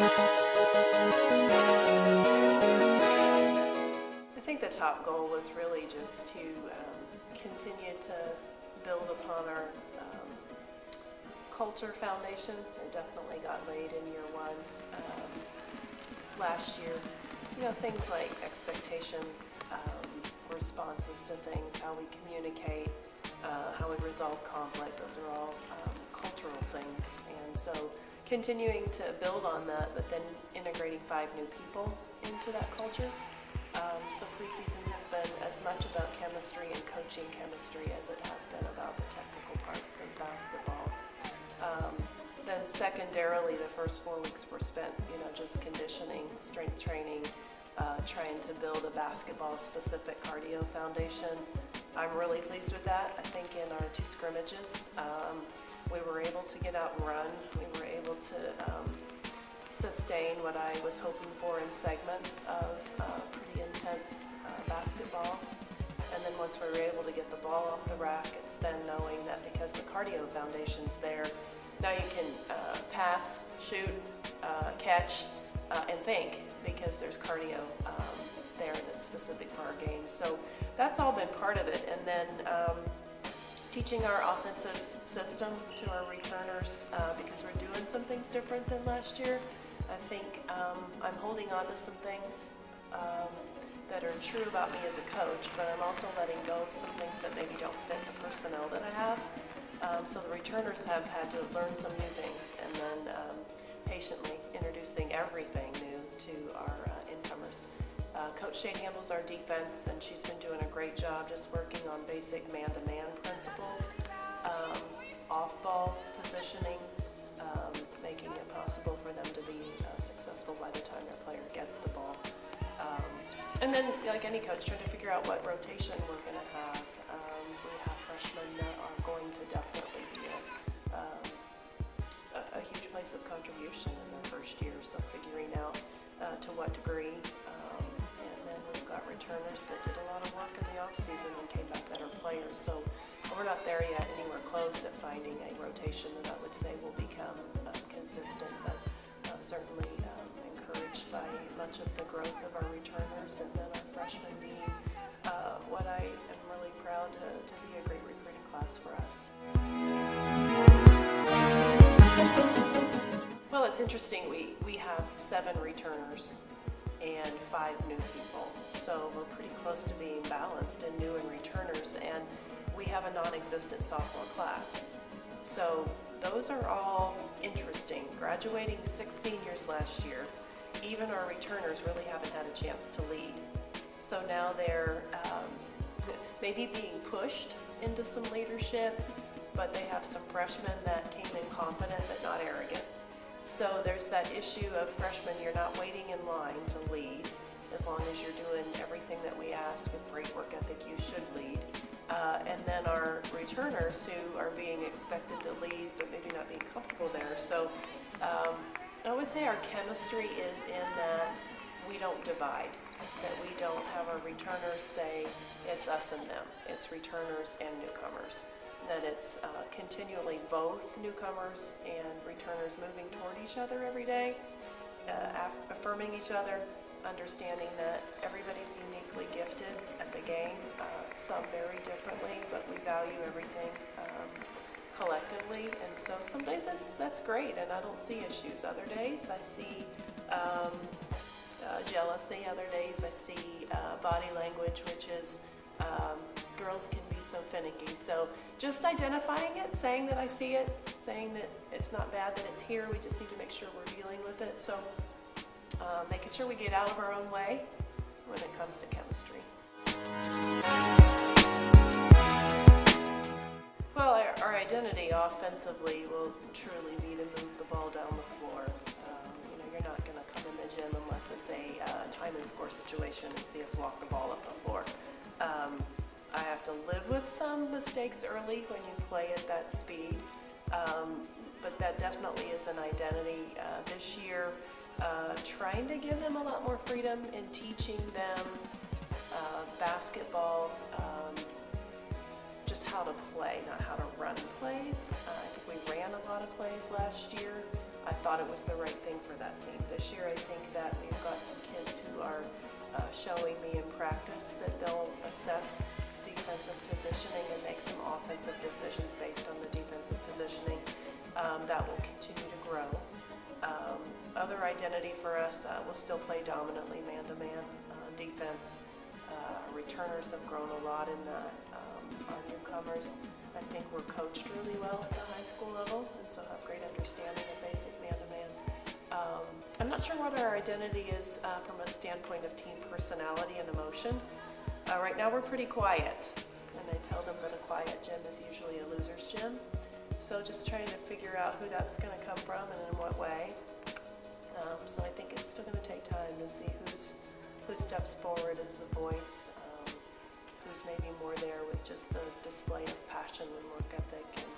I think the top goal was really just to continue to build upon our culture foundation. It definitely got laid in year one. Last year, things like expectations, responses to things, how we communicate, how we resolve conflict, those are all cultural things. And so continuing to build on that, but then integrating 5 new people into that culture. So preseason has been as much about chemistry and coaching chemistry as it has been about the technical parts of basketball. Then secondarily, the first 4 weeks were spent, just conditioning, strength training, trying to build a basketball-specific cardio foundation. I'm really pleased with that. I think in our 2 scrimmages, we were able to get out and run. We were able to sustain what I was hoping for in segments of pretty intense basketball. And then once we were able to get the ball off the rack, it's then knowing that because the cardio foundation's there, now you can pass, shoot, catch, and think, because there's cardio there that's specific for our game. So that's all been part of it. And then teaching our offensive system to our returners, because we're doing some things different than last year. I think I'm holding on to some things that are true about me as a coach, but I'm also letting go of some things that maybe don't fit the personnel that I have. So the returners have had to learn some new things, and then patiently introducing everything new to our incomers. Coach Shade handles our defense, and she's been doing a great job just working on basic man-to-man principles, off-ball positioning, making it possible for them to be successful by the time their player gets the ball. And then, like any coach, trying to figure out what rotation we're going to have. We have freshmen that are going to definitely be a huge place of contribution in their first year, so figuring out to what degree. And then we've got returners that did a lot of work in the off-season and came back better players. So we're not there yet, anywhere close at finding a rotation that I would say will become consistent, but certainly encouraged by much of the growth of our returners, and then our freshmen being what I am really proud to be a great recruiting class for us. Well, it's interesting. We have 7 returners and 5 new people, so we're pretty close to being balanced in new and returners, and we have a non-existent sophomore class. So those are all interesting. Graduating 6 seniors last year, even our returners really haven't had a chance to lead. So now they're maybe being pushed into some leadership, but they have some freshmen that came in confident but not arrogant. So there's that issue of freshmen, you're not waiting in line to lead. As long as you're doing everything that we ask with great work ethic, you should lead. And then our returners who are being expected to lead but maybe not being comfortable there. So I would say our chemistry is in that we don't divide, that we don't have our returners say it's us and them. It's returners and newcomers. That it's continually both newcomers and returners moving toward each other every day, affirming each other, understanding that everybody's uniquely gifted at the game, some very differently, but we value everything collectively, and so some days that's great, and I don't see issues. Other days I see jealousy. Other days I see body language, which is girls can be so finicky. So just identifying it, saying that I see it, saying that it's not bad that it's here, we just need to make sure we're dealing with it. So making sure we get out of our own way when it comes to chemistry. Well, our identity offensively will truly be to move the ball down the floor. You're not going to come in the gym unless it's a time and score situation and see us walk the ball up the floor. I have to live with some mistakes early when you play at that speed, but that definitely is an identity. This year, trying to give them a lot more freedom in teaching them basketball, just how to play, not how to run plays. I think we ran a lot of plays last year. I thought thought it was the right thing for that team. This year I think that we've got some kids who are showing me in practice that they'll assess defensive positioning and make some offensive decisions based on the defensive positioning. That will continue to grow. Other identity for us will still play dominantly man-to-man defense. Returners have grown a lot in that. Our newcomers, I think, were coached really well at the high school level, and so have great understanding of basic man-to-man. I'm not sure what our identity is from a standpoint of team personality and emotion. Right now we're pretty quiet, and I tell them that a quiet gym is usually a loser's gym. So just trying to figure out who that's going to come from and in what way. So I think it's still going to take time to see who steps forward as the voice, who's maybe more there with just the display of passion and work ethic and